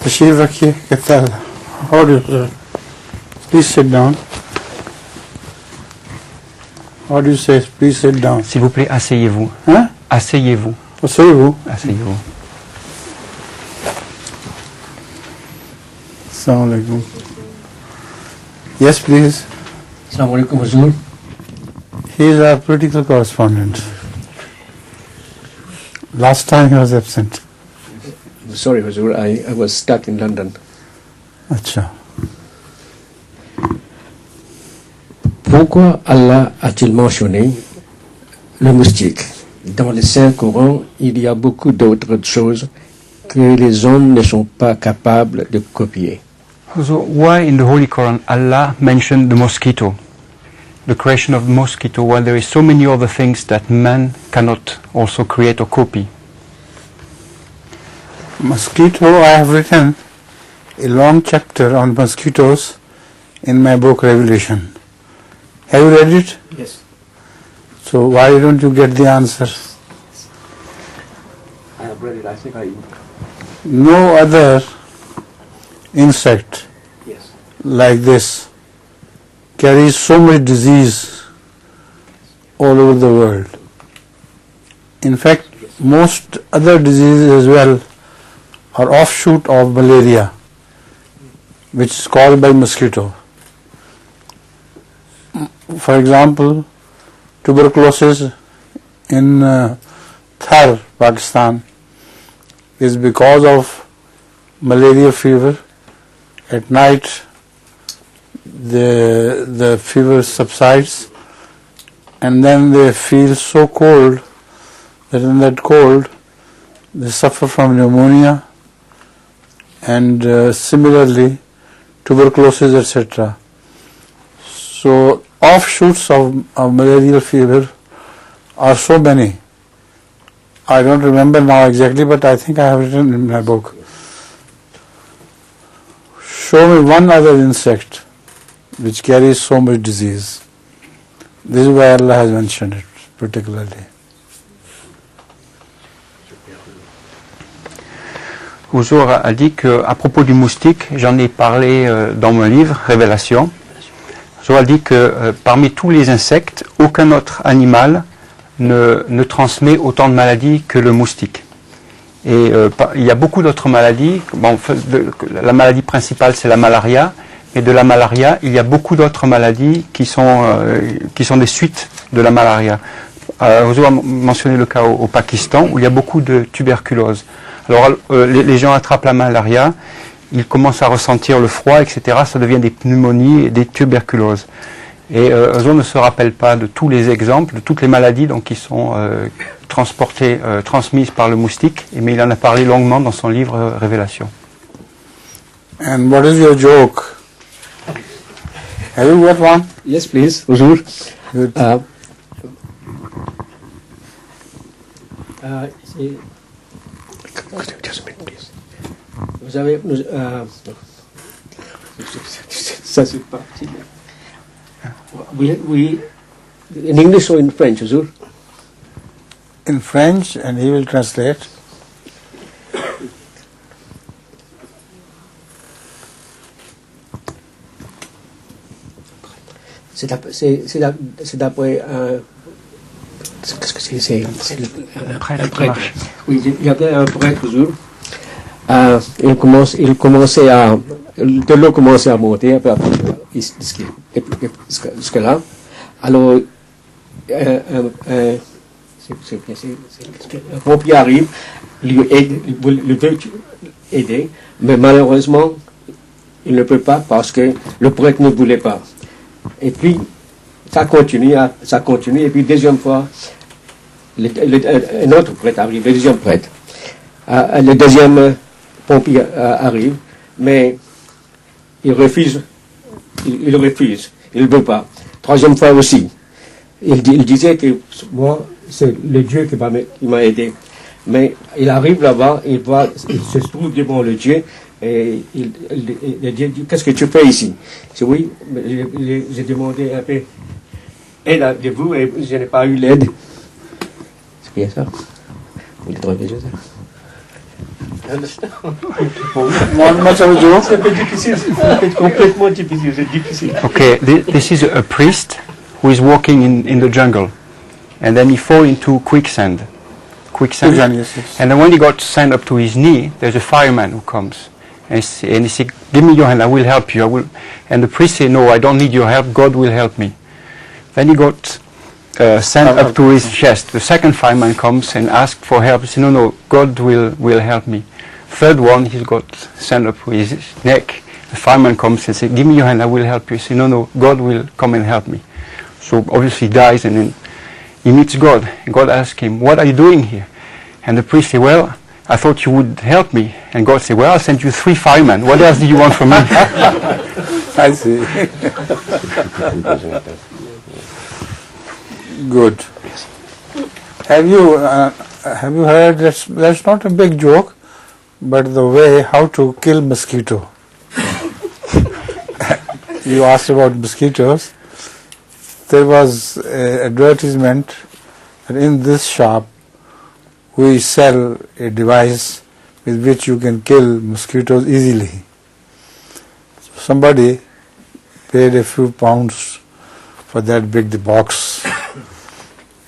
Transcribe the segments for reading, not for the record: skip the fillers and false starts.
तशरीफ रखिए कहता है how do you please sit down how do you say please sit down S'il vous plaît, asseyez-vous. hein Asseyez-vous. asseyez-vous Asseyez-vous. Assalamu alaikum yes please Assalamu alaikum, Huzoor. he is our political correspondent last time he was absent Sorry, Huzoor, I was stuck in London. अच्छा Pourquoi Allah a-t-il mentionné le moustique? Dans le Saint-Coran, il y a beaucoup d'autres choses que les hommes ne sont pas capables de copier. So why in the Holy Quran Allah mentioned the mosquito, the creation of the mosquito, while there is so many other things that man cannot also create or copy? mosquito I have written a long chapter on mosquitoes in my book Revelation. Have you read it? Yes. So why don't you get the answer? I have read it, I think No other insect yes. like this carries so much disease all over the world. In fact, most other diseases as well are offshoot of malaria, which is caused by mosquito. For example, tuberculosis in Thar, Pakistan, is because of malaria fever. At night, the fever subsides, and then they feel so cold that in that cold they suffer from pneumonia and similarly tuberculosis, etc. So offshoots of malarial fever are so many. I don't remember now exactly, but I think I have written in my book. Show me one other insect which carries so much disease. This is why Allah has mentioned it particularly. Huzour a dit qu'à propos du moustique, j'en ai parlé dans mon livre, Révélation. Huzour a dit que parmi tous les insectes, aucun autre animal ne transmet autant de maladies que le moustique. Et il y a beaucoup d'autres maladies. Bon, la maladie principale, c'est la malaria. Et de la malaria, il y a beaucoup d'autres maladies qui sont des suites de la malaria. Huzour a mentionné le cas au Pakistan, où il y a beaucoup de tuberculose. Alors les gens attrapent la malaria, ils commencent à ressentir le froid, etc. Ça devient des pneumonies et des tuberculoses. Et Huzour ne se rappelle pas de tous les exemples, de toutes les maladies donc, qui sont transmises par le moustique, mais il en a parlé longuement dans son livre Révélation. And what is your joke? Have you got one? Yes, please, Huzoor. Good. Just a minute, please. Vous avez... ça c'est parti. We, in English or in French, Huzoor? In French, and he will translate. C'est d'après... Qu'est-ce que c'est Un prêtre. Oui, il y avait un prêtre, Huzour. Il commençait à... De l'eau commençait à monter un peu jusque là. Alors, un pompier arrive, lui veut aider, mais malheureusement, il ne peut pas parce que le prêtre ne voulait pas. Et puis, ça continue, et puis deuxième fois, un autre prêtre arrive, le deuxième prêtre. Le deuxième pompier arrive, mais il refuse, il ne veut pas. Troisième fois aussi. Il disait que moi, c'est le Dieu qui m'a aidé. Mais il arrive là-bas, il se trouve devant le Dieu, et il dit, qu'est-ce que tu fais ici? Je dis, oui, j'ai demandé un peu aide de vous, et je n'ai pas eu l'aide. C'est bien ça? Vous voulez trouver quelque chose? Not much of a joke. C'est difficile, c'est complètement difficile, c'est difficile. Okay, this is a priest who is walking in the jungle, and then he fall into quicksand. Quicksand, yes, yes. And then when he got sand up to his knee, there's a fireman who comes. And he said, give me your hand, I will help you. I will. And the priest said, no, I don't need your help, God will help me. Then he got sand up to his chest. The second fireman comes and asks for help. He said, no, God will help me. Third one, he's got sand up to his neck. The fireman comes and says, give me your hand, I will help you. He said, no, God will come and help me. So obviously he dies, and then he meets God. And God asks him, what are you doing here? And the priest said, well, I thought you would help me. And God said, well, I'll send you 3 firemen. What else do you want from me? I see. Good. Have you heard, that's not a big joke, but the way how to kill mosquito. You asked about mosquitoes. There was an advertisement that in this shop we sell a device with which you can kill mosquitoes easily. So somebody paid a few pounds for that big box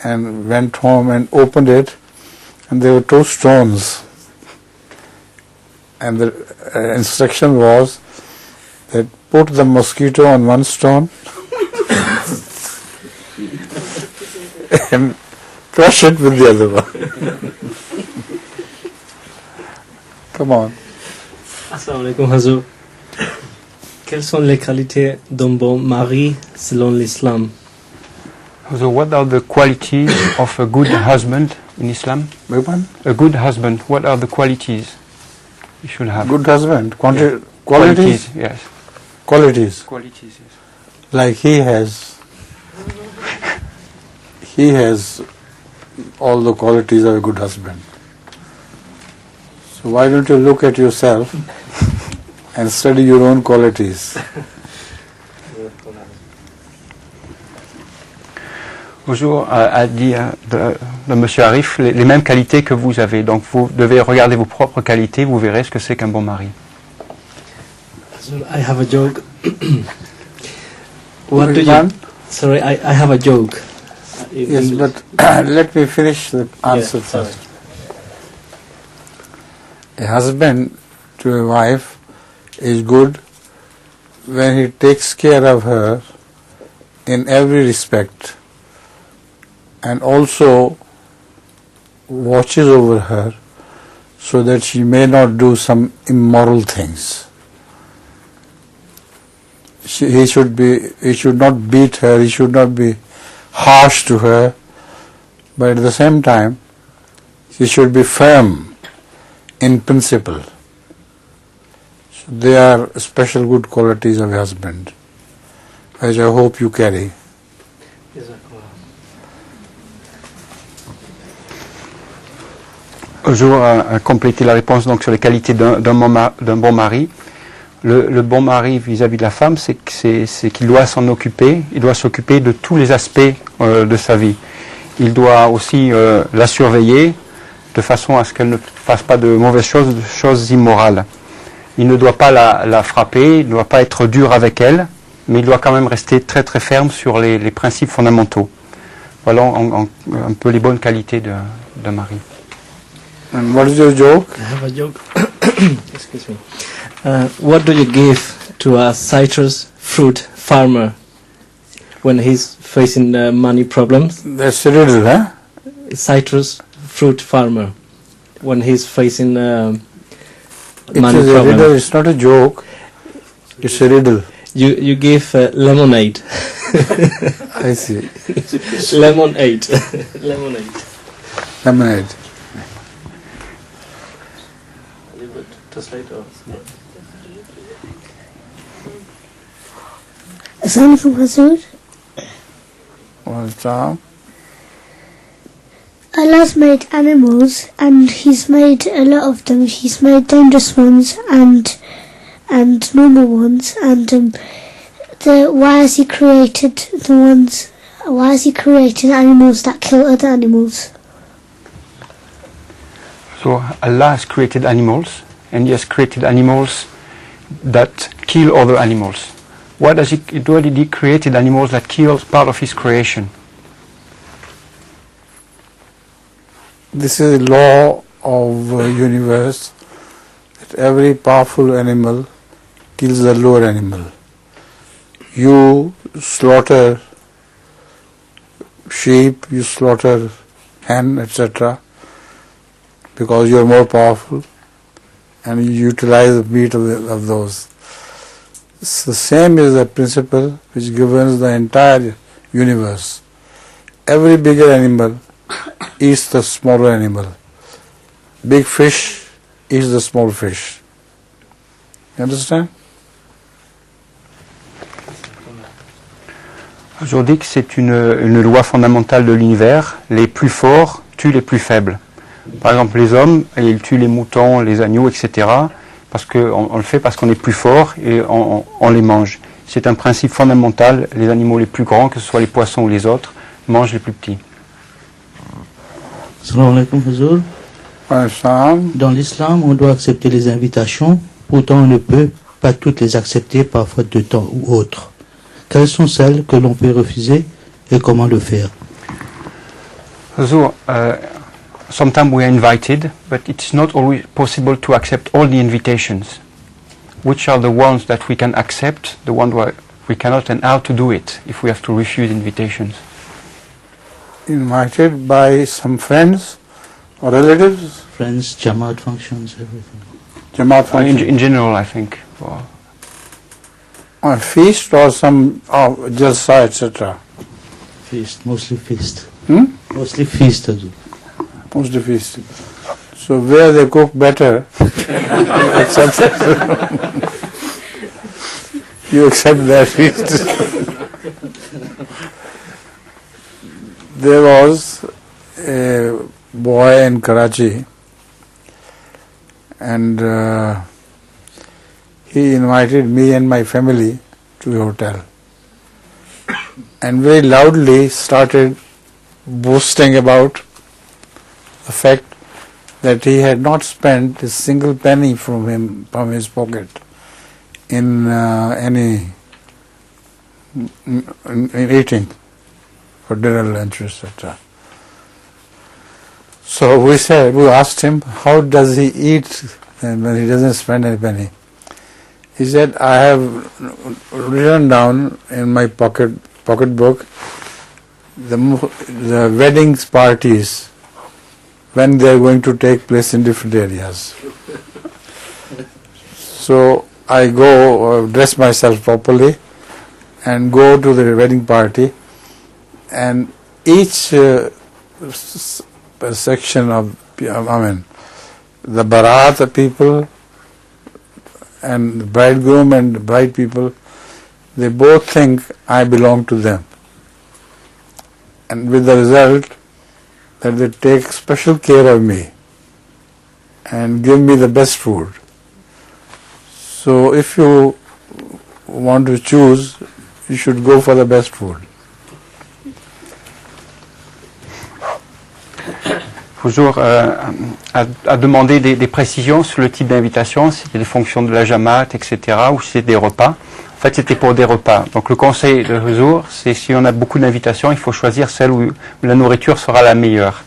and went home and opened it, and there were 2 stones. And the instruction was that put the mosquito on one stone and crush it with the other one. Come on. Assalamu alaikum, Hazur. Quelles sont les qualités d'un bon mari selon l'islam? So what are the qualities of a good husband in Islam? Big one? A good husband, what are the qualities you should have? Good husband. Qualities? Yes. Qualities. Qualities, yes. Like he has all the qualities of a good husband. So why don't you look at yourself and study your own qualities? Bonjour, a dit de Monsieur Arif les mêmes qualités que vous avez. Donc vous devez regarder vos propres qualités, vous verrez ce que c'est qu'un bon mari. Hazur, I have a joke. What do you? Sorry, I have a joke. Yes, but let me finish the answer first. A husband to a wife is good when he takes care of her in every respect and also watches over her so that she may not do some immoral things. He should not beat her, he should not be harsh to her, but at the same time he should be firm in principle. So they are special good qualities of a husband, which I hope you carry. Bonjour, à compléter la réponse donc sur les qualités d'un bon mari. Le bon mari vis-à-vis de la femme, c'est qu'il doit s'en occuper, il doit s'occuper de tous les aspects de sa vie. Il doit aussi la surveiller de façon à ce qu'elle ne fasse pas de mauvaises choses, de choses immorales. Il ne doit pas la frapper, il ne doit pas être dur avec elle, mais il doit quand même rester très très ferme sur les principes fondamentaux. Voilà un peu les bonnes qualités d'un mari. And what is your joke? I have a joke. Excuse me. What do you give to a citrus fruit farmer when he's facing money problems? That's a riddle, huh? Citrus fruit farmer when he's facing money It is a problems. riddle, it's not a joke. It's a riddle. You give lemonade. I see. Lemonade. Lemonade. Lemonade. Assalamualaikum Hazur. Well, Tom. Allah's made animals and He's made a lot of them. He's made dangerous ones and normal ones. And why has He created the ones? Why has He created animals that kill other animals? So Allah has created animals, and He has created animals that kill other animals. Why did He create animals that kill part of His creation? This is a law of universe, that every powerful animal kills the lower animal. You slaughter sheep, you slaughter hen, etc., because you are more powerful, and you utilize the meat of those. So the same is the principle which governs the entire universe. Every bigger animal eats the smaller animal. Big fish eats the small fish. You understand? Je dis que c'est une loi fondamentale de l'univers. Les plus forts tuent les plus faibles. Par exemple, les hommes, ils tuent les moutons, les agneaux, etc. Parce on le fait parce qu'on est plus fort et on les mange. C'est un principe fondamental. Les animaux les plus grands, que ce soit les poissons ou les autres, mangent les plus petits. Salam alaikum, Huzour. Dans l'islam, on doit accepter les invitations, pourtant on ne peut pas toutes les accepter par faute de temps ou autre. Quelles sont celles que l'on peut refuser et comment le faire? Huzour, sometimes we are invited, but it's not always possible to accept all the invitations. Which are the ones that we can accept, the ones where we cannot, and how to do it if we have to refuse invitations? Invited by some friends or relatives? Friends, Jamaat functions, everything. Jamaat functions? In general, I think. On feast or some jalsa, etc.? Feast, mostly feast. Mostly feast. Mostly feast. So where they cook better, you accept that feast. There was a boy in Karachi, and he invited me and my family to a hotel, and very loudly started boasting about the fact that he had not spent a single penny from his pocket in eating, for dinner, lunch, etc. So we asked him, how does he eat when he doesn't spend any penny? He said, I have written down in my pocketbook the weddings parties when they are going to take place in different areas. So I go dress myself properly and go to the wedding party, and each section of, the Bharat people and the bridegroom and the bride people, they both think I belong to them. And with the result that they take special care of me and give me the best food. So if you want to choose, you should go for the best food. Huzour a demandé des précisions sur le type d'invitation, si c'était des fonctions de la Jamaat, etc., ou si c'était des repas. En fait, c'était pour des repas. Donc le conseil de Huzour, c'est si on a beaucoup d'invitations, il faut choisir celle où la nourriture sera la meilleure.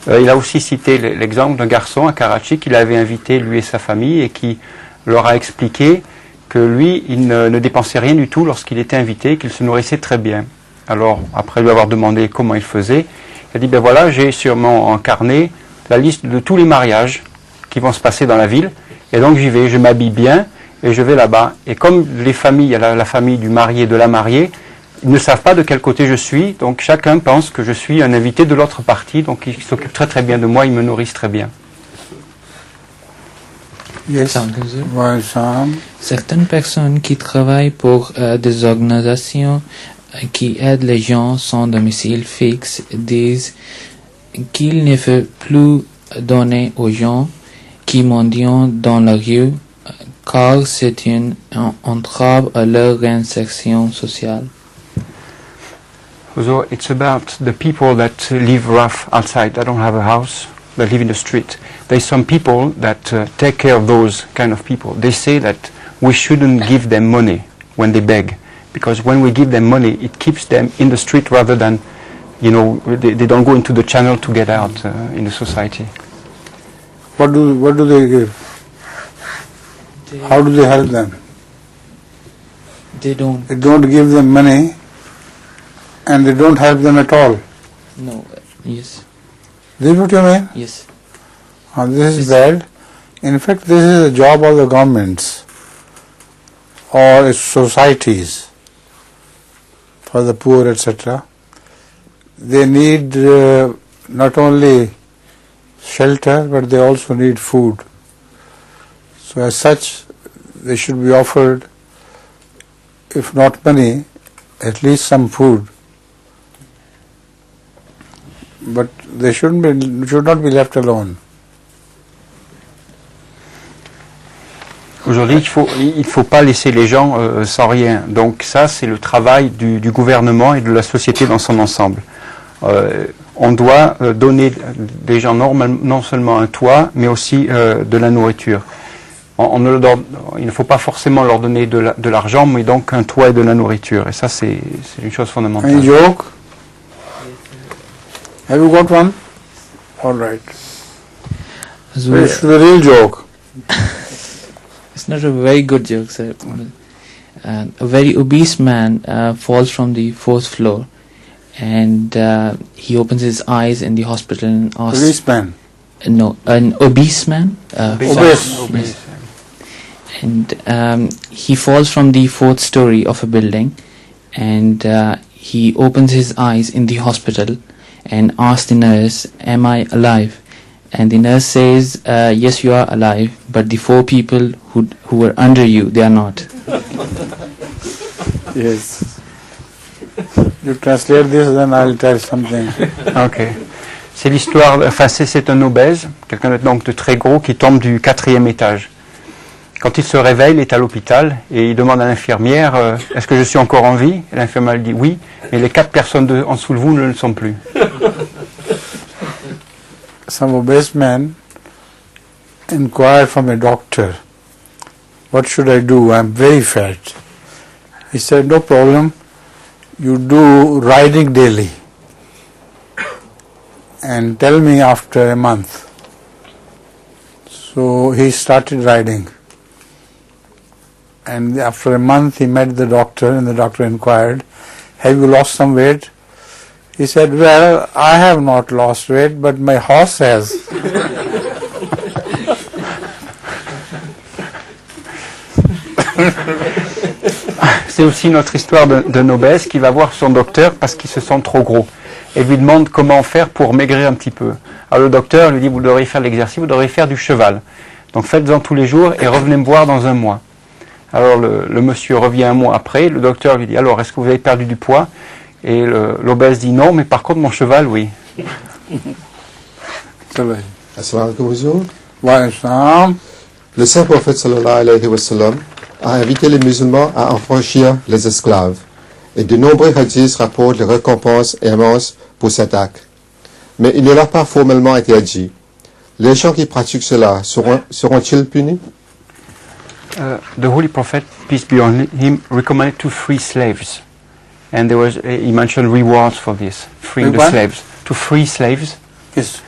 Il a aussi cité l'exemple d'un garçon à Karachi qu'il avait invité, lui et sa famille, et qui leur a expliqué que lui, il ne dépensait rien du tout lorsqu'il était invité, qu'il se nourrissait très bien. Alors, après lui avoir demandé comment il faisait, il a dit, ben voilà, j'ai sur mon carnet la liste de tous les mariages qui vont se passer dans la ville, et donc j'y vais, je m'habille bien, et je vais là-bas. Et comme les familles, la famille du marié et de la mariée, ils ne savent pas de quel côté je suis, donc chacun pense que je suis un invité de l'autre partie, donc ils s'occupent très très bien de moi, ils me nourrissent très bien. Yes. Certaines personnes qui travaillent pour des organisations qui aident les gens sans domicile fixe disent qu'il ne faut plus donner aux gens qui mendient dans la rue car c'est une entrave à leur réinsertion sociale. So it's about the people that live rough outside, that don't have a house. that live in the street. There's some people that take care of those kind of people. They say that we shouldn't give them money when they beg, because when we give them money, it keeps them in the street rather than, they don't go into the channel to get out in the society. What do they give? How do they help them? They don't. They don't give them money, and they don't help them at all. No. Yes. This is what you mean? Yes. This is bad. In fact, this is a job of the governments or societies for the poor, etc. They need not only shelter, but they also need food. So as such, they should be offered, if not money, at least some food. But they should not be left alone. Aujourd'hui, il faut pas laisser les gens sans rien. Donc ça, c'est le travail du gouvernement et de la société dans son ensemble. On doit donner des gens non seulement un toit, mais aussi de la nourriture. Il ne faut pas forcément leur donner de l'argent, mais donc un toit et de la nourriture. Et ça, c'est une chose fondamentale. Any joke? Have you got one? All right. So, it's the real joke. it's not a very good joke, sir. A very obese man falls from the 4th floor, and he opens his eyes in the hospital and asks... Policeman? No, an obese man. Obese. And he falls from the 4th story of a building, and he opens his eyes in the hospital and asks the nurse, "Am I alive?" And the nurse says, "Yes, you are alive, but the 4 people who were under you, they are not." Yes. You translate this, then I'll tell something. Ok. C'est l'histoire, c'est un obèse, quelqu'un donc de très gros qui tombe du 4e étage. Quand il se réveille, il est à l'hôpital et il demande à l'infirmière est-ce que je suis encore en vie? Et l'infirmière lui dit oui, mais les 4 personnes en dessous de vous ne le sont plus. Some obese man inquired from a doctor, "What should I do? I'm very fat." He said, "No problem. You do riding daily and tell me after a month." So he started riding. And after a month he met the doctor, and the doctor inquired, "Have you lost some weight?" He said, "Well, I have not lost weight, but my horse has." C'est aussi notre histoire d'un obèse qui va voir son docteur parce qu'il se sent trop gros et lui demande comment faire pour maigrir un petit peu. Alors le docteur lui dit, vous devriez faire de l'exercice, vous devriez faire du cheval. Donc faites-en tous les jours et revenez me voir dans un mois. Alors le monsieur revient un mois après, le docteur lui dit, alors est-ce que vous avez perdu du poids? Et l'obèse dit non, mais par contre mon cheval, oui. Assalamu alaikum. Wa salam. Le saint prophète sallallahu alayhi wa sallam a invité les musulmans à enfranchir les esclaves. Et de nombreux hadiths rapportent les récompenses immenses pour cet acte. Mais il ne l'a pas formellement interdit. Les gens qui pratiquent cela seront-ils punis? The Holy Prophet, peace be on him, recommended to free slaves. And he mentioned rewards for this, freeing the slaves. To free slaves. Yes.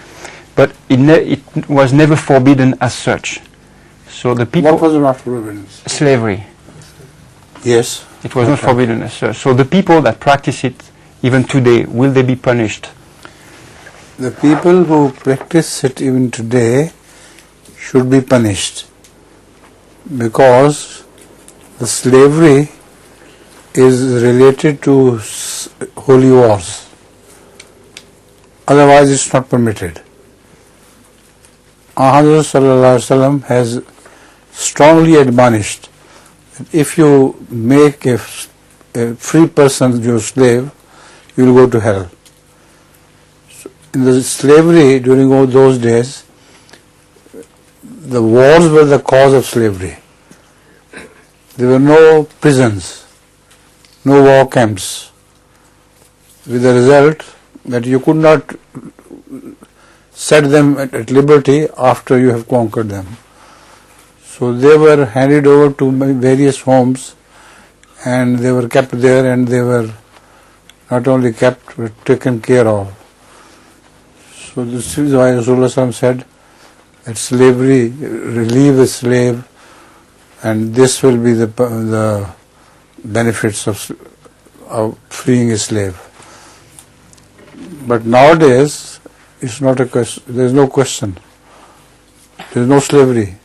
But it was never forbidden as such. So the people... What was not forbidden? Slavery. Yes. It was not forbidden as such. So the people that practice it even today, will they be punished? The people who practice it even today should be punished, because the slavery is related to holy wars. Otherwise it's not permitted. Hazrat Sallallahu Alaihi Wasallam has strongly admonished that if you make a free person your slave, you will go to hell. So in the slavery during all those days, the wars were the cause of slavery. There were no prisons, no war camps, with the result that you could not set them at liberty after you have conquered them. So they were handed over to various homes, and they were kept there, and they were not only kept but taken care of. So this is why Rasulullah said that slavery, relieve a slave, and this will be the benefits of freeing a slave. But nowadays, it's not a question. There is no question. There is no slavery.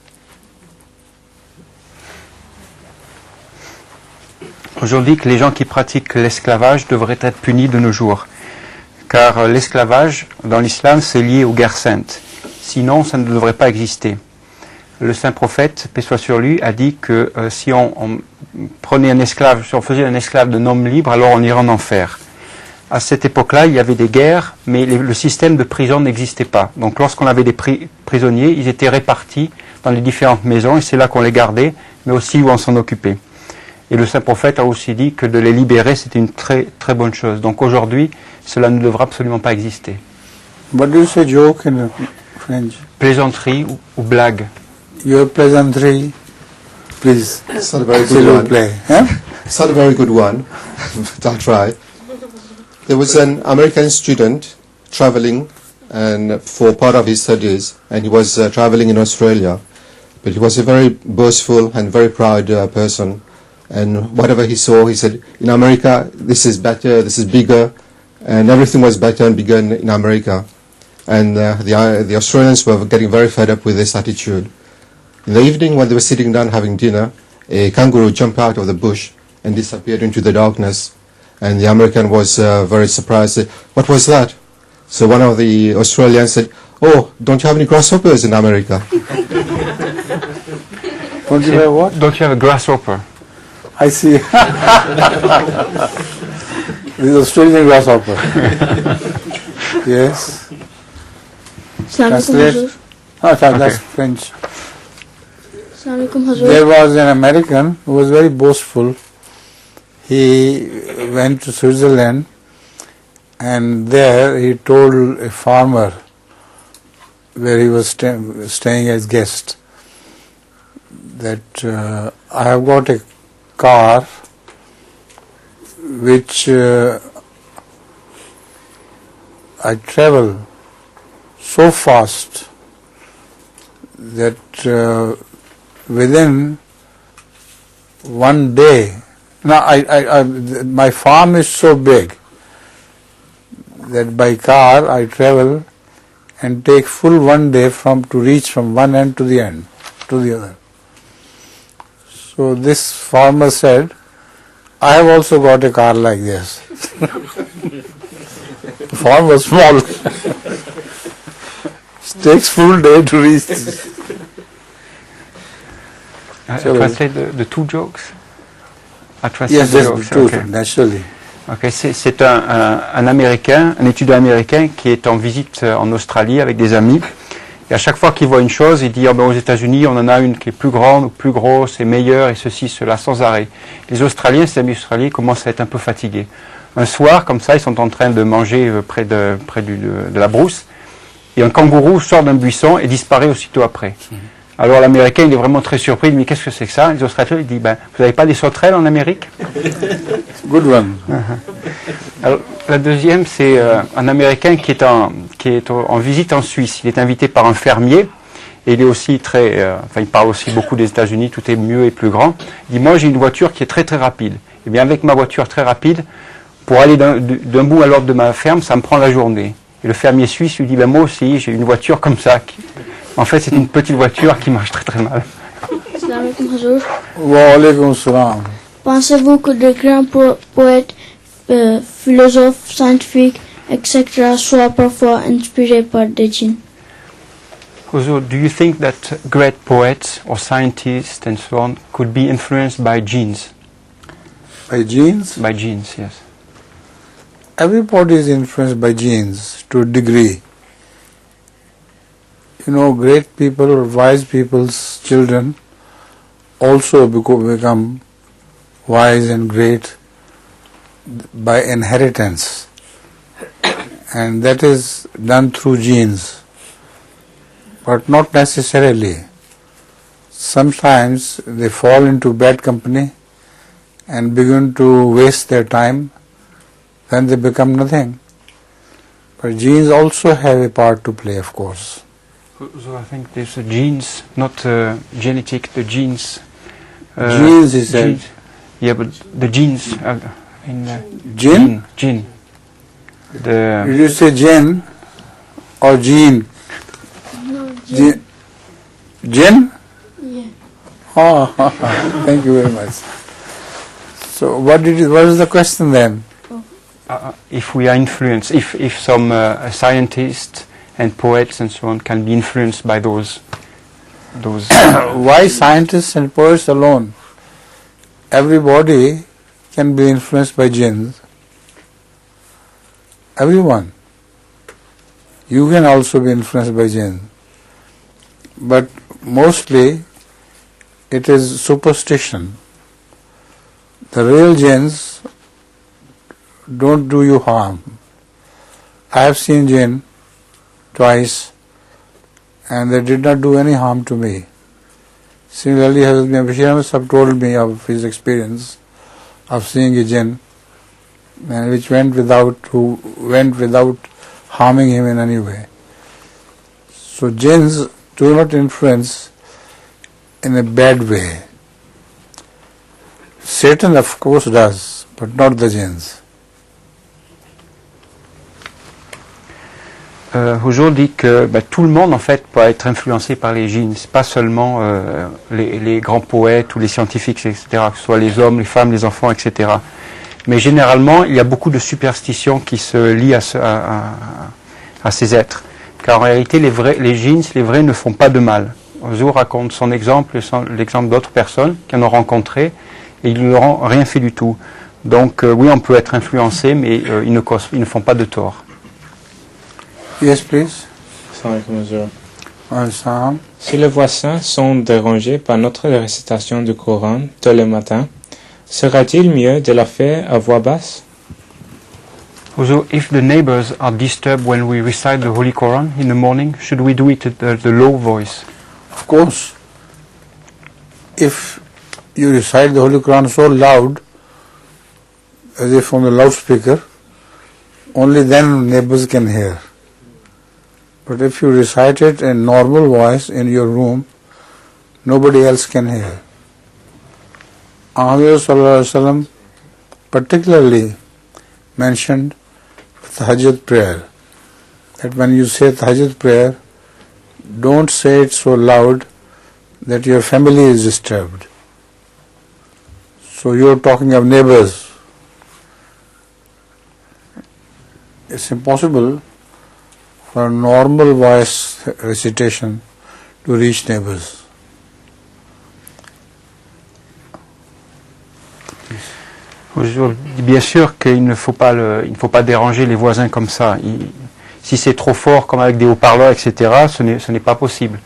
Aujourd'hui, que les gens qui pratiquent l'esclavage devraient être punis de nos jours. Car l'esclavage, dans l'islam, c'est lié aux guerres saintes. Sinon, ça ne devrait pas exister. Le saint prophète, paix soit sur lui, a dit que si on prenait un esclave, si on faisait un esclave d'un homme libre, alors on irait en enfer. À cette époque-là, il y avait des guerres, mais le système de prison n'existait pas. Donc lorsqu'on avait des prisonniers, ils étaient répartis dans les différentes maisons, et c'est là qu'on les gardait, mais aussi où on s'en occupait. Et le saint prophète a aussi dit que de les libérer, c'était une très très bonne chose. Donc aujourd'hui, cela ne devra absolument pas exister. What do you say joke in French? Plaisanterie ou blague. Your pleasantry, please. It's not a very good one. Play. Huh? It's not a very good one, but I'll try. There was an American student traveling and for part of his studies, and he was traveling in Australia. But he was a very boastful and very proud person. And whatever he saw, he said, in America, this is better, this is bigger, and everything was better and bigger in America. And the Australians were getting very fed up with this attitude. In the evening, when they were sitting down having dinner, a kangaroo jumped out of the bush and disappeared into the darkness. And the American was very surprised. What was that? So one of the Australians said, "Oh, don't you have any grasshoppers in America?" Don't you have what? Don't you have a grasshopper? I see. This is Australian grasshopper. Yes. Translate. Oh, that's French. There was an American who was very boastful. He went to Switzerland, and there he told a farmer where he was staying as guest that I have got a car which I travel so fast that within one day, now my farm is so big that by car I travel and take full 1 day to reach from one end to the end to the other. So this farmer said, I have also got a car like this. The farm was small. It takes full day to reach. Translate the two jokes? Yes, that's true, naturally. Okay, c'est un Américain, un étudiant américain qui est en visite en Australie avec des amis. Et à chaque fois qu'il voit une chose, il dit aux États-Unis, on en a une qui est plus grande ou plus grosse et meilleure et ceci, cela, sans arrêt. Les Australiens, ces amis australiens, commencent à être un peu fatigués. Un soir, comme ça, ils sont en train de manger près de la brousse, et un kangourou sort d'un buisson et disparaît aussitôt après. Alors l'Américain, il est vraiment très surpris, il dit, mais qu'est-ce que c'est que ça? Les Australiens, il dit, vous n'avez pas des sauterelles en Amérique? Good one. Alors, la deuxième, c'est un Américain qui est en visite en Suisse. Il est invité par un fermier, et il est aussi il parle aussi beaucoup des États-Unis, tout est mieux et plus grand. Il dit, moi j'ai une voiture qui est très très rapide. Et bien avec ma voiture très rapide, pour aller d'un bout à l'autre de ma ferme, ça me prend la journée. Et le fermier suisse lui dit, moi aussi j'ai une voiture comme ça. En fait, c'est une petite voiture qui marche très très mal. Salam alaikum Hazur. Wa alaikum salam. Pensez-vous que de grands poètes, philosophes, scientifiques, etc. soient parfois inspirés par des djinns? So, do you think that great poets or scientists and so on could be influenced by genes? By genes? By genes, yes. Everybody is influenced by genes to a degree. You know, great people or wise people's children also become wise and great by inheritance, and that is done through genes. but not necessarily. Sometimes they fall into bad company and begin to waste their time, then they become nothing. But genes also have a part to play, of course. So I think there's genes, not genetic, the genes. Genes is genes. Yeah, but the genes in gene? Gene. Did you say gene or gene? No, Gene? Gene? Yeah. Oh, thank you very much. So what is the question then? If we are influenced, if some scientists and poets and so on can be influenced by those Why scientists and poets alone? Everybody can be influenced by jinns. Everyone. You can also be influenced by jinn. But mostly it is superstition. The real jinns don't do you harm. I have seen jinn twice and they did not do any harm to me. Similarly, Hazrat Bashir Ahmad Sahib told me of his experience of seeing a jinn which went without harming him in any way. So jinns do not influence in a bad way. Satan of course does, but not the jinns. Hojo dit que tout le monde en fait peut être influencé par les djinns, c'est pas seulement les grands poètes ou les scientifiques, etc., que ce soit les hommes, les femmes, les enfants, etc. Mais généralement, il y a beaucoup de superstitions qui se lient à ces êtres. Car en réalité, les djinns, les vrais, ne font pas de mal. Hojo raconte son exemple, l'exemple d'autres personnes qui en ont rencontré, et ils ne leur ont rien fait du tout. Donc oui, on peut être influencé, mais ils ne font pas de tort. Yes, please. Si les voisins sont dérangés par notre récitation du Coran tous les matins, sera-t-il mieux de la faire à voix basse? Also, if the neighbors are disturbed when we recite the Holy Quran in the morning, should we do it at the low voice? Of course. If you recite the Holy Quran so loud, as if on the loudspeaker, only then neighbors can hear. But if you recite it in normal voice in your room, nobody else can hear. Ahmad Sallallahu Alaihi Wasallam particularly mentioned Tahajjud prayer, that when you say Tahajjud prayer, don't say it so loud that your family is disturbed. So you are talking of neighbors. It's impossible for normal voice recitation to reach neighbors. Bien sûr qu'il ne faut pas déranger les voisins comme ça. Si c'est trop fort, comme avec des haut-parleurs, etc., ce n'est pas possible.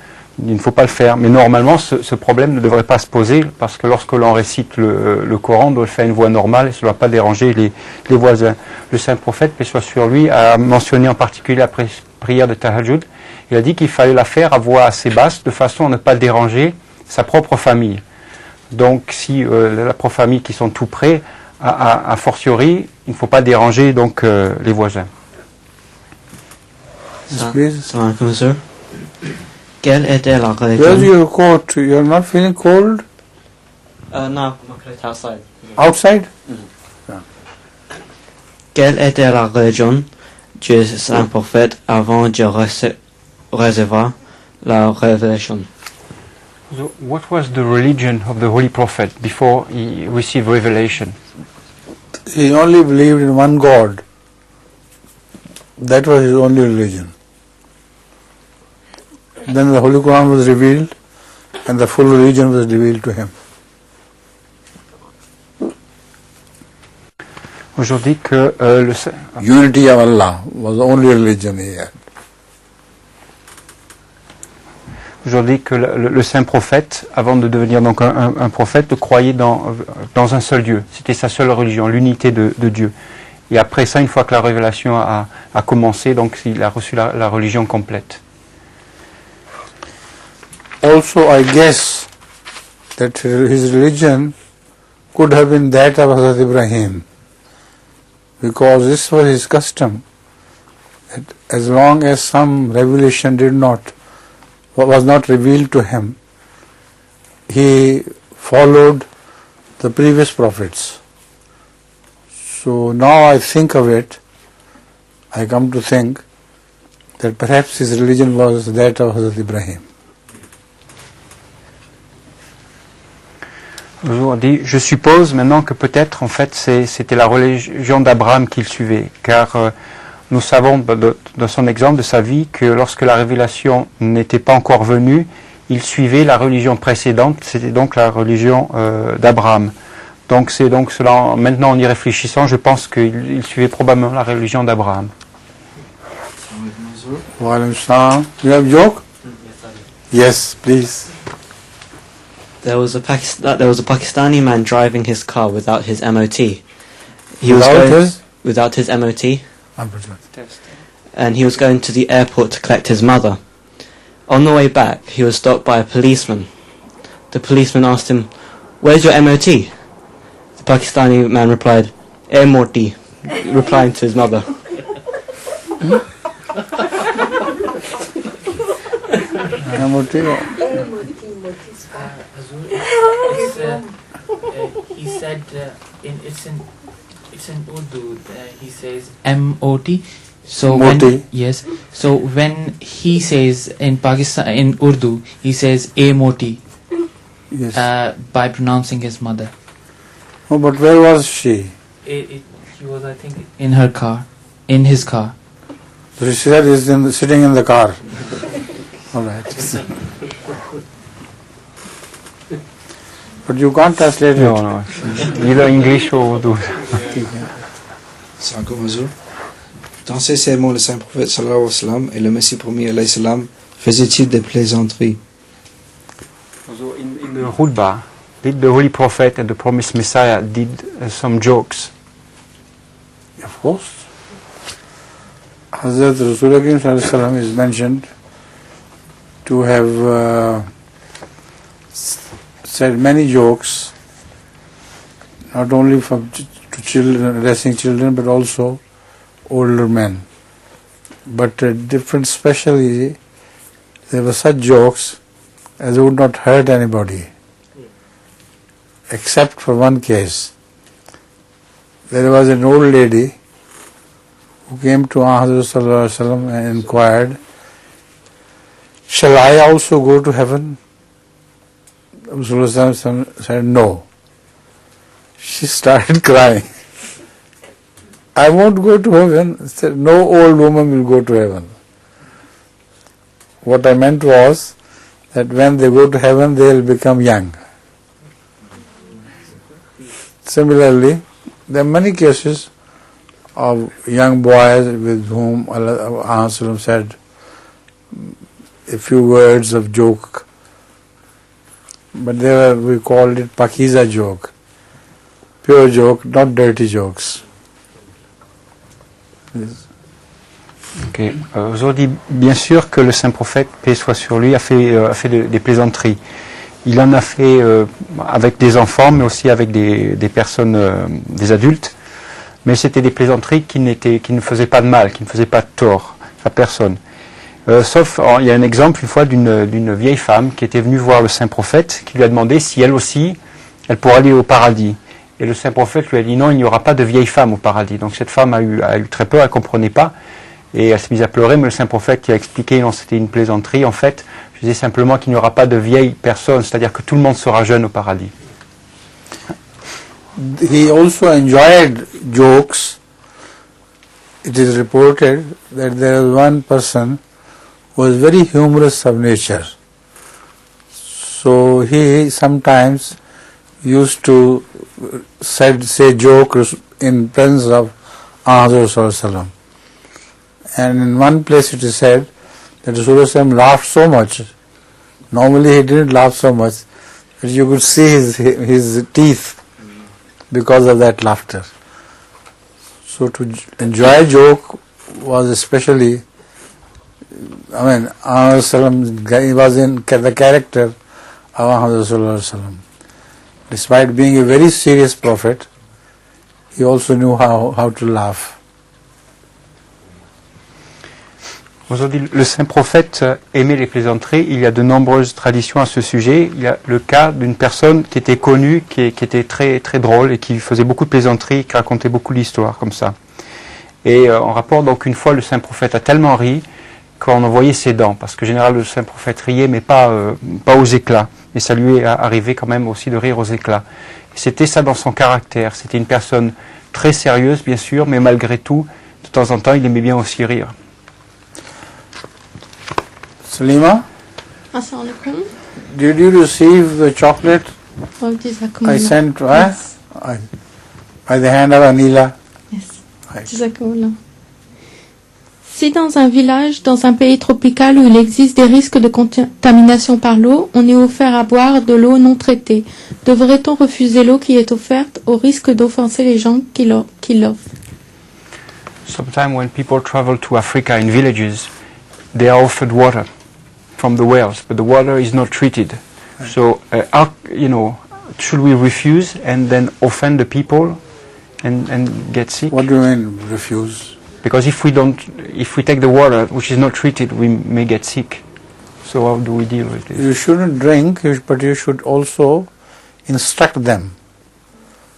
Il ne faut pas le faire. Mais normalement, ce problème ne devrait pas se poser, parce que lorsque l'on récite le Coran, on doit le faire à une voix normale et ça ne doit pas déranger les voisins. Le saint prophète, paix soit sur lui, a mentionné en particulier la prière de Tahajjud. Il a dit qu'il fallait la faire à voix assez basse, de façon à ne pas déranger sa propre famille. Donc si la propre famille qui sont tout près, a fortiori, il ne faut pas déranger donc les voisins. Sir. Quelle était la religion? Where's your coat? You're not feeling cold? No, outside. Outside? Quelle était la religion du saint prophète avant de recevoir la révélation? So what was the religion of the Holy Prophet before he received revelation? He only believed in one God. That was his only religion. Then the Holy Quran was revealed and the full religion was revealed to him. Aujourd'hui que Unity of Allah was the only religion he had. Aujourd'hui que le saint prophète, avant de devenir donc un prophète, croyait dans un seul Dieu. C'était sa seule religion, l'unité de Dieu. Et après ça, une fois que la révélation a commencé, donc il a reçu la religion complète. also I guess that his religion could have been that of Hazrat Ibrahim, because this was his custom, that as long as some revelation was not revealed to him, he followed the previous prophets. So now I think of it, I come to think that perhaps his religion was that of Hazrat Ibrahim. Aujourd'hui, je suppose maintenant que peut-être en fait c'était la religion d'Abraham qu'il suivait, car nous savons dans son exemple de sa vie que lorsque la révélation n'était pas encore venue, il suivait la religion précédente, c'était donc la religion d'Abraham. Donc c'est donc cela, maintenant en y réfléchissant, je pense qu'il suivait probablement la religion d'Abraham. You have a joke? Yes, please. There was a Pakistani man driving his car without his MOT. Without his MOT. And he was going to the airport to collect his mother. On the way back, he was stopped by a policeman. The policeman asked him, "Where's your MOT?" The Pakistani man replied, "Air Morty," replying to his mother. He said it's in Urdu. He says M-O-T. So when he says in Pakistan in Urdu, he says A-Moti. Yes. By pronouncing his mother. Oh, but where was she? She was, I think, in her car, in his car. So she said he's sitting in the car. All right. But you can't translate it. No. Either English or Urdu. Dans ces sermons, le saint prophète sallallahu alayhi wa sallam et le Messie promis alayhi salam faisaient-ils des plaisanteries? So in the Khutbah, did the Holy Prophet and the Promised Messiah did some jokes? Of course. Hazrat Rasulullah sallallahu alayhi wa sallam is mentioned to have said many jokes, not only to children, addressing children, but also older men. But different, especially, there were such jokes as would not hurt anybody, except for one case. There was an old lady who came to Hazrat Sallallahu Alaihi Wasallam and inquired, "Shall I also go to heaven?" Rasulullah said, "No." She started crying. "I won't go to heaven." He said, "No old woman will go to heaven." What I meant was that when they go to heaven, they will become young. Similarly, there are many cases of young boys with whom Allah said a few words of joke, but there we called it Pakiza joke, pure joke, not dirty jokes. Yes. Okay. Aujourd'hui, bien sûr que le saint prophète, paix soit sur lui, a fait des plaisanteries. Il en a fait avec des enfants, mais aussi avec des personnes, des adultes. Mais c'était des plaisanteries qui ne faisaient pas de mal, qui ne faisaient pas de tort à personne. Sauf, il y a un exemple une fois d'une vieille femme qui était venue voir le saint prophète, qui lui a demandé si elle aussi, elle pourrait aller au paradis. Et le saint prophète lui a dit non, il n'y aura pas de vieille femme au paradis. Donc cette femme a eu très peur, elle ne comprenait pas. Et elle s'est mise à pleurer, mais le saint prophète qui a expliqué, non, c'était une plaisanterie. En fait, je disais simplement qu'il n'y aura pas de vieille personne, c'est-à-dire que tout le monde sera jeune au paradis. He also enjoyed jokes. It is reported that there was one person who was very humorous of nature. So he sometimes used to say jokes in presence of Rasulullah. And in one place it is said that Rasulullah laughed so much. Normally he didn't laugh so much that you could see his teeth because of that laughter. So to enjoy a joke was especially I mean, he was in the character of Rasulullah. Despite being a very serious prophet, he also knew how to laugh. Aujourd'hui, le saint prophète aimait les plaisanteries. Il y a de nombreuses traditions à ce sujet. Il y a le cas d'une personne qui était connue, qui était très, très drôle et qui faisait beaucoup de plaisanteries, qui racontait beaucoup d'histoires comme ça. Et on rapporte donc une fois le saint prophète a tellement ri qu'on en voyait ses dents, parce que généralement le saint prophète riait, mais pas aux éclats. Et ça lui est arrivé quand même aussi de rire aux éclats. C'était ça dans son caractère. C'était une personne très sérieuse, bien sûr, mais malgré tout, de temps en temps, il aimait bien aussi rire. Salima, Assalamu alaikum. did you receive the chocolate Oh, I sent Yes. by the hand of Anila? Yes. Jazakumullah. Si dans un village, dans un pays tropical où il existe des risques de contamination par l'eau, on est offert à boire de l'eau non traitée, devrait-on refuser l'eau qui est offerte au risque d'offenser les gens qui l'offrent? Sometimes when people travel to Africa in villages, they are offered water from the wells, but the water is not treated. So, should we refuse and then offend the people and get sick? What do you mean, refuse? Because if we take the water which is not treated, we may get sick. So how do we deal with this? You shouldn't drink, but you should also instruct them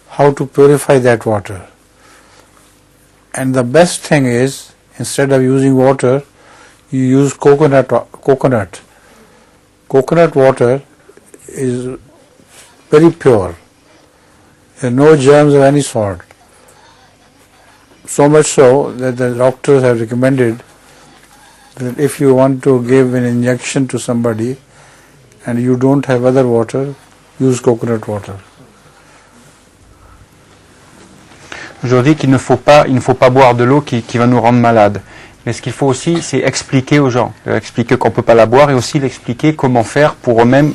how to purify that water. And the best thing is, instead of using water, you use coconut. Coconut water is very pure. There are no germs of any sort. So much so that the doctors have recommended that if you want to give an injection to somebody and you don't have other water, use coconut water. Aujourd'hui qu'il ne faut pas boire de l'eau qui va nous rendre malades. Mais ce qu'il faut aussi, c'est expliquer aux gens, expliquer qu'on ne peut pas la boire et aussi l'expliquer comment faire pour eux-mêmes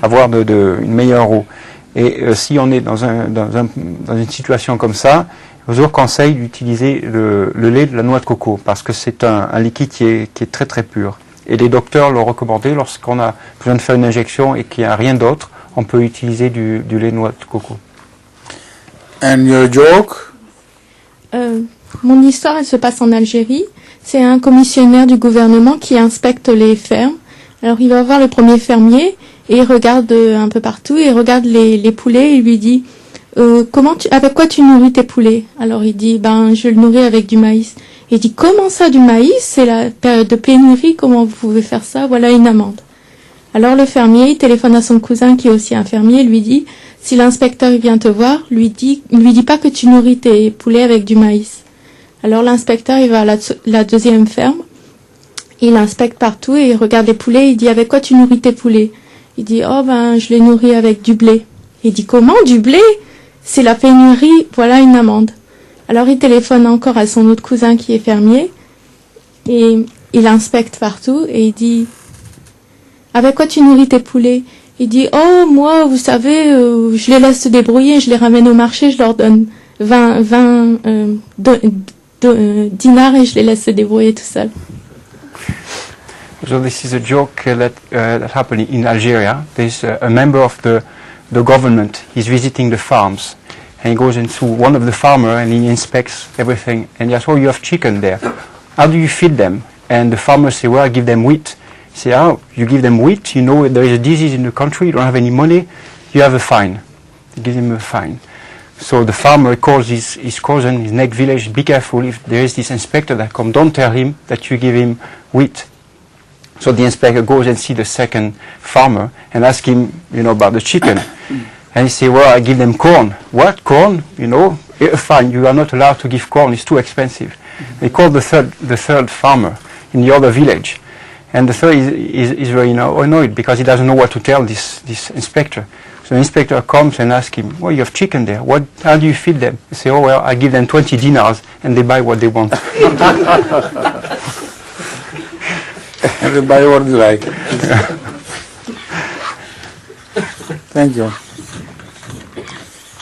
avoir une meilleure eau. Et si on est dans une situation comme ça, je vous conseille d'utiliser le lait de la noix de coco parce que c'est un liquide qui est très très pur. Et les docteurs l'ont recommandé lorsqu'on a besoin de faire une injection et qu'il n'y a rien d'autre, on peut utiliser du lait de noix de coco. And your joke? Mon histoire, elle se passe en Algérie. C'est un commissionnaire du gouvernement qui inspecte les fermes. Alors il va voir le premier fermier et il regarde un peu partout, et il regarde les poulets et il lui dit avec quoi tu nourris tes poulets? Alors il dit je le nourris avec du maïs. Il dit comment ça du maïs? C'est la période de pénurie, comment vous pouvez faire ça? Voilà une amende. Alors le fermier il téléphone à son cousin qui est aussi un fermier et lui dit si l'inspecteur il vient te voir, lui dis pas que tu nourris tes poulets avec du maïs. Alors l'inspecteur il va à la deuxième ferme, il inspecte partout et il regarde les poulets, il dit avec quoi tu nourris tes poulets? Il dit je les nourris avec du blé. Il dit comment du blé? C'est la pénurie, voilà une amende. Alors il téléphone encore à son autre cousin qui est fermier et il inspecte partout et il dit avec quoi tu nourris tes poulets? Il dit moi vous savez je les laisse se débrouiller, je les ramène au marché, je leur donne 20 dinars et je les laisse se débrouiller tout seuls. So this is a joke that happened in Algeria. There's a member of the government. He's visiting the farms, and he goes into one of the farmer and he inspects everything. And he asks, "Oh, you have chicken there. How do you feed them?" And the farmer say, "Well, I give them wheat." He say, "Oh, you give them wheat? You know there is a disease in the country. You don't have any money. You have a fine." He gives him a fine. So the farmer calls his cousin, his next village, be careful if there is this inspector that comes, don't tell him that you give him wheat. So the inspector goes and sees the second farmer and asks him, about the chicken. And he says, well, I give them corn. What, corn? Fine, you are not allowed to give corn, it's too expensive. They call the third farmer in the other village. And the third is very annoyed because he doesn't know what to tell this inspector. So the inspector comes and asks him, well, you have chicken there. How do you feed them? He says, well, I give them 20 dinars and they buy what they want. And they buy what they like. Thank you.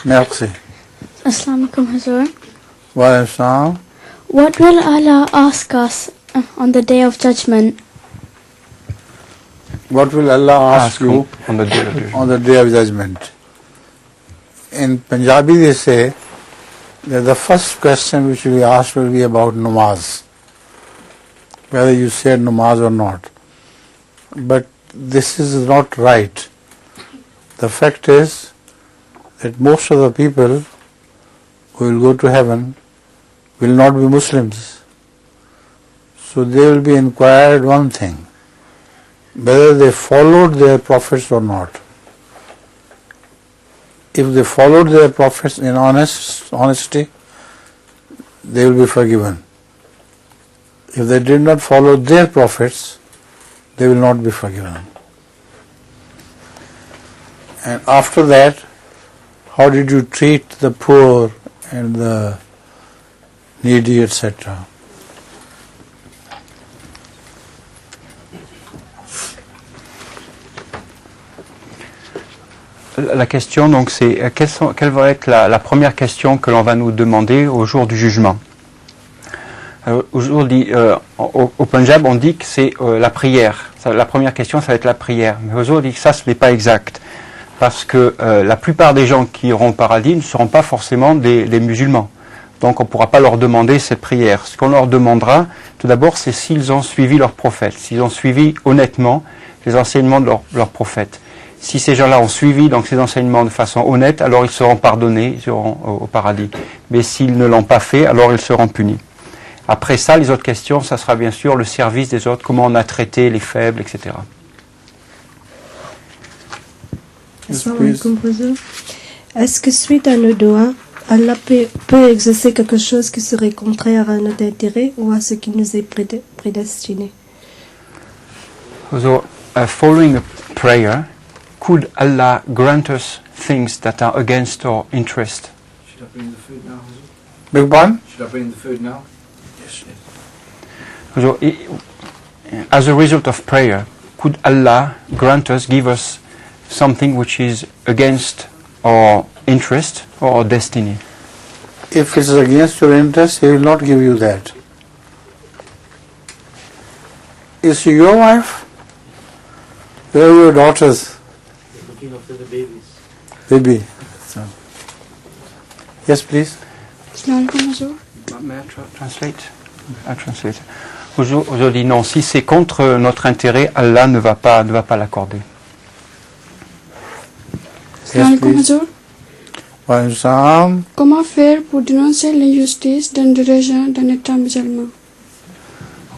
Merci. Assalamu alaikum, Hazur. Wa alaikum salam. What will Allah ask us on the day of judgment. What will Allah ask you on the day of judgment? On the day of judgment? In Punjabi they say that the first question which will be asked will be about namaz, whether you said namaz or not. But this is not right. The fact is that most of the people who will go to heaven will not be Muslims. So they will be inquired one thing, whether they followed their prophets or not. If they followed their prophets in honesty, they will be forgiven. If they did not follow their prophets, they will not be forgiven. And after that, how did you treat the poor and the needy, etc.? La question, donc, c'est quelle va être la première question que l'on va nous demander au jour du jugement. Aujourd'hui, au Punjab, on dit que c'est la prière. La première question, ça va être la prière. Mais aujourd'hui, ça, ce n'est pas exact. Parce que la plupart des gens qui iront au paradis ne seront pas forcément des musulmans. Donc, on ne pourra pas leur demander cette prière. Ce qu'on leur demandera, tout d'abord, c'est s'ils ont suivi leur prophète, s'ils ont suivi honnêtement les enseignements de leur prophète. Si ces gens-là ont suivi donc ces enseignements de façon honnête, alors ils seront pardonnés, ils seront au paradis. Mais s'ils ne l'ont pas fait, alors ils seront punis. Après ça, les autres questions, ça sera bien sûr le service des autres, comment on a traité les faibles, etc. Est-ce que suite à nos doigts, Allah peut exercer quelque chose qui serait contraire à notre intérêt ou à ce qui nous est prédestiné? So, following a prayer, could Allah grant us things that are against our interest? Should I bring the food now? Big one? Should I bring the food now? Yes. So, as a result of prayer, could Allah grant us, give us something which is against our interest or our destiny? If it is against your interest, He will not give you that. Is she your wife? Where are your daughters? Looking after the babies. Baby. So. Yes, please. May I translate? I translate. Aujourd'hui, non. Si c'est contre notre intérêt, Allah ne va pas l'accorder. Yes, please. Comment faire pour dénoncer l'injustice d'un dirigeant d'un État musulman?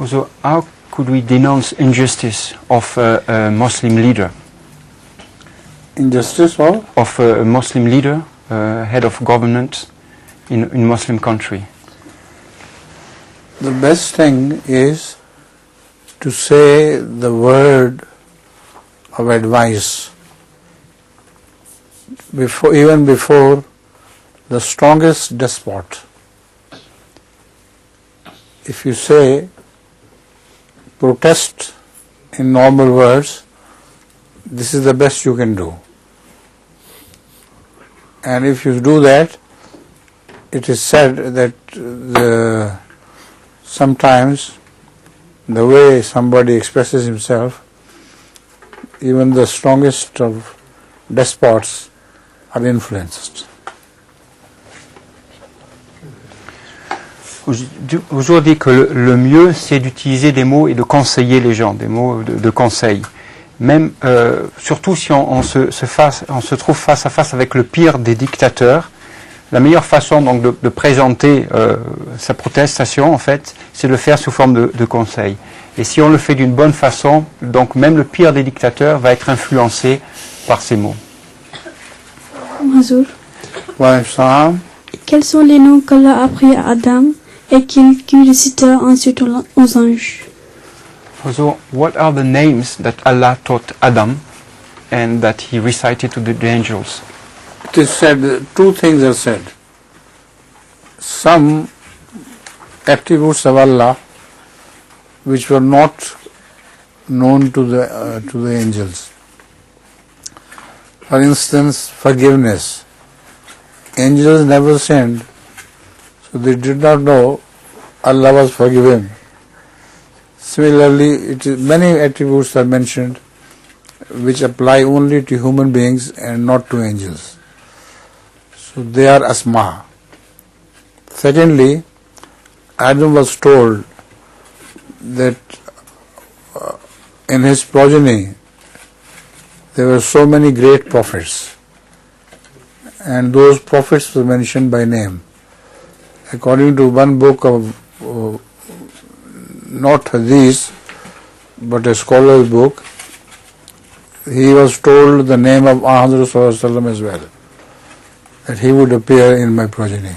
So, how could we denounce injustice of a Muslim leader? Injustice of a Muslim leader, head of government in Muslim country. The best thing is to say the word of advice even before the strongest despot. If you say protest in normal words, this is the best you can do. And if you do that, it is said that sometimes the way somebody expresses himself, even the strongest of despots are influenced. Aujourd'hui que le mieux, c'est d'utiliser des mots et de conseiller les gens, des mots de conseil. Même, surtout si on se trouve face à face avec le pire des dictateurs, la meilleure façon donc de présenter sa protestation, en fait, c'est de le faire sous forme de conseil. Et si on le fait d'une bonne façon, donc même le pire des dictateurs va être influencé par ces mots. Bonjour. Bonjour. Quels sont les noms qu'Allah a appris à Adam et qu'il récita ensuite aux anges? So, what are the names that Allah taught Adam and that he recited to the angels? It is said, two things are said. Some attributes of Allah which were not known to the angels. For instance, forgiveness. Angels never sinned, so they did not know Allah was forgiving. Similarly, many attributes are mentioned which apply only to human beings and not to angels. So they are asma. Secondly, Adam was told that in his progeny there were so many great prophets, and those prophets were mentioned by name. According to one book of not hadith but a scholar's book, he was told the name of Hazrat Sallallahu Alaihi Wasallam as well, that he would appear in my progeny.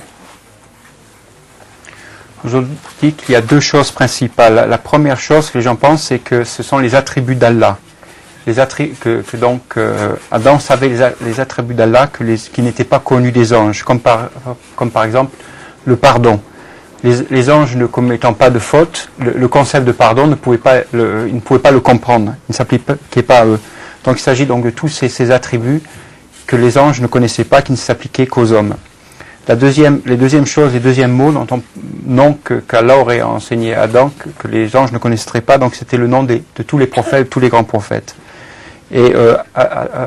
Je dis qu'il y a deux choses principales. La première chose que les gens pensent, c'est que ce sont les attributs d'Allah. Adam savait les attributs d'Allah qui n'étaient pas connus des anges, comme par exemple le pardon. Les anges ne commettant pas de faute, le concept de pardon ils ne pouvaient pas le comprendre, il ne s'appliquait pas à eux. Donc il s'agit donc de tous ces attributs que les anges ne connaissaient pas, qui ne s'appliquaient qu'aux hommes. Les deuxièmes mots qu'Allah aurait enseigné à Adam, que les anges ne connaisseraient pas, donc c'était le nom de tous les prophètes, tous les grands prophètes. Et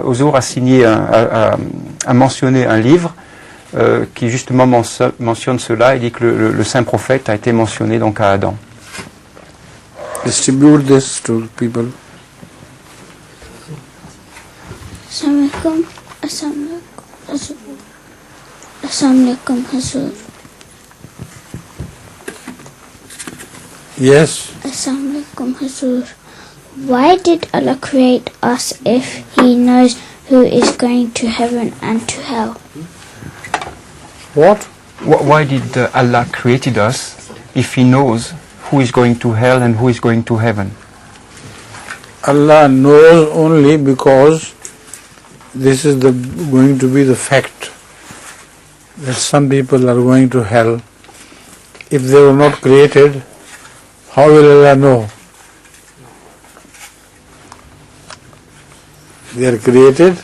Ozour a mentionné un livre qui justement mentionne cela. Il dit que le saint prophète a été mentionné donc à Adam. Distribute this to people. Assalamualaikum Hazur. Yes. Assalamualaikum Hazur. Why did Allah create us if He knows who is going to heaven and to hell? What? Why did Allah created us if He knows who is going to hell and who is going to heaven? Allah knows only because this is going to be the fact that some people are going to hell. If they were not created, how will Allah know? They are created,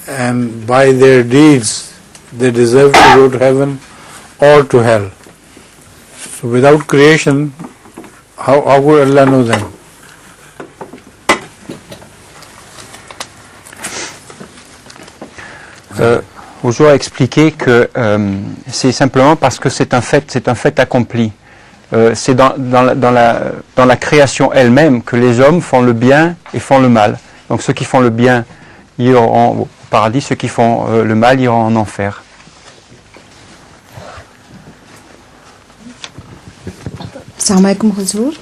and by their deeds they deserve to go to heaven or to hell. So without creation, how would Allah know them? Ozour a expliqué que c'est simplement parce que c'est un fait accompli. C'est dans la création elle-même que les hommes font le bien et font le mal. Donc ceux qui font le bien iront au paradis, ceux qui font le mal iront en enfer. Salam alaikum Hazur.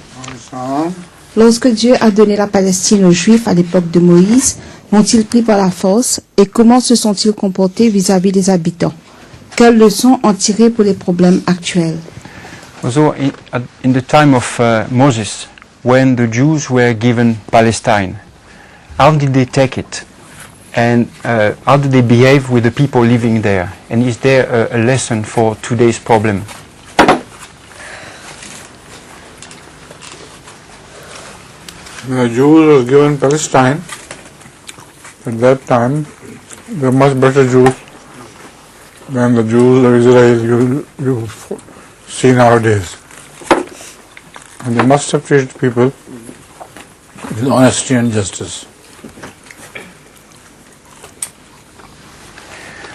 Lorsque Dieu a donné la Palestine aux Juifs à l'époque de Moïse, l'ont-ils pris par la force et comment se sont-ils comportés vis-à-vis des habitants? Quelles leçons en tirer pour les problèmes actuels? Also in the time of Moses, when the Jews were given Palestine, how did they take it? And how did they behave with the people living there? And is there a lesson for today's problem? The Jews were given Palestine. At that time, they were much better Jews than the Jews of Israel you see nowadays. And they must have treated people with honesty and justice.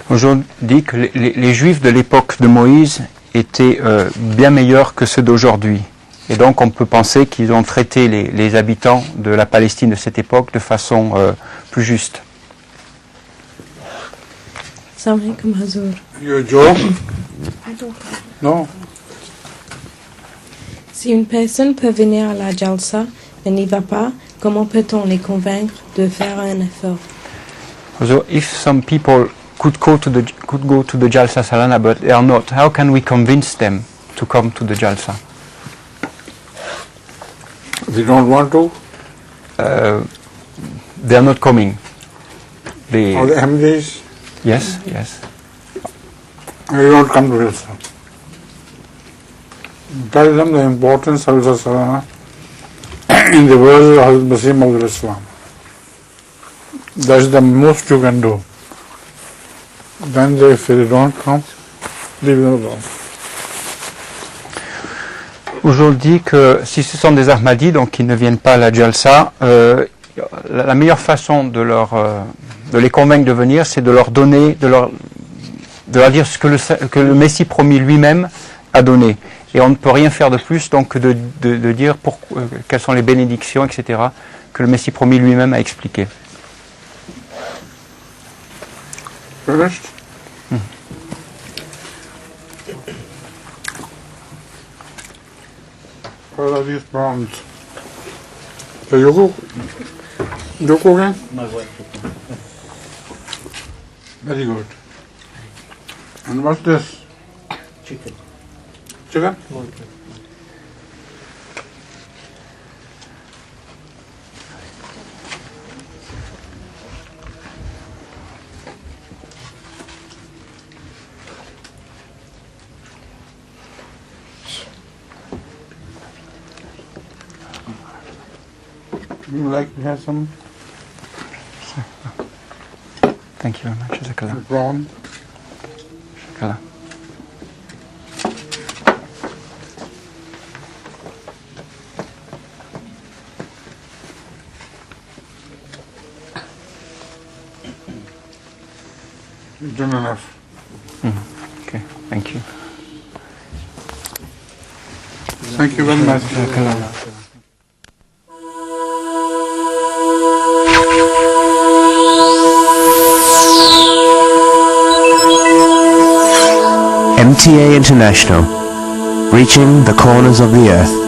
Aujourd'hui, dit que les Juifs de l'époque de Moïse étaient bien meilleurs que ceux d'aujourd'hui. Et donc on peut penser qu'ils ont traité les habitants de la Palestine de cette époque de façon plus juste. Salam alaikum Hazur. You joke? No. Si une personne peut venir à la Jalsa et n'y va pas, comment peut-on les convaincre de faire un effort? So if some people could go to the Jalsa Salana but they are not, how can we convince them to come to the Jalsa? They don't want to? They are not coming. Or the Ahmadis? Yes, yes. They don't come to Jalsa. Tell them the importance of Jalsa Salana in the words of Hazrat Masih Maud Islam. That's the most you can do. Then if they don't come, leave them alone. Aujourd'hui, que si ce sont des Ahmadis, donc qui ne viennent pas à la Jalsa, la meilleure façon de les convaincre de venir, c'est de leur donner, de leur dire ce que le Messie promis lui-même a donné. Et on ne peut rien faire de plus donc de dire quelles sont les bénédictions, etc., que le Messie promis lui-même a expliqué. Finished? What are these prawns? So you cooking? My wife. Very good. And what's this? Chicken. Chicken? You like to have some Thank you very much, Jazakallah. prawn? Jazakallah. You've done enough. Okay, thank you. Thank you very much. MTA International, reaching the corners of the earth.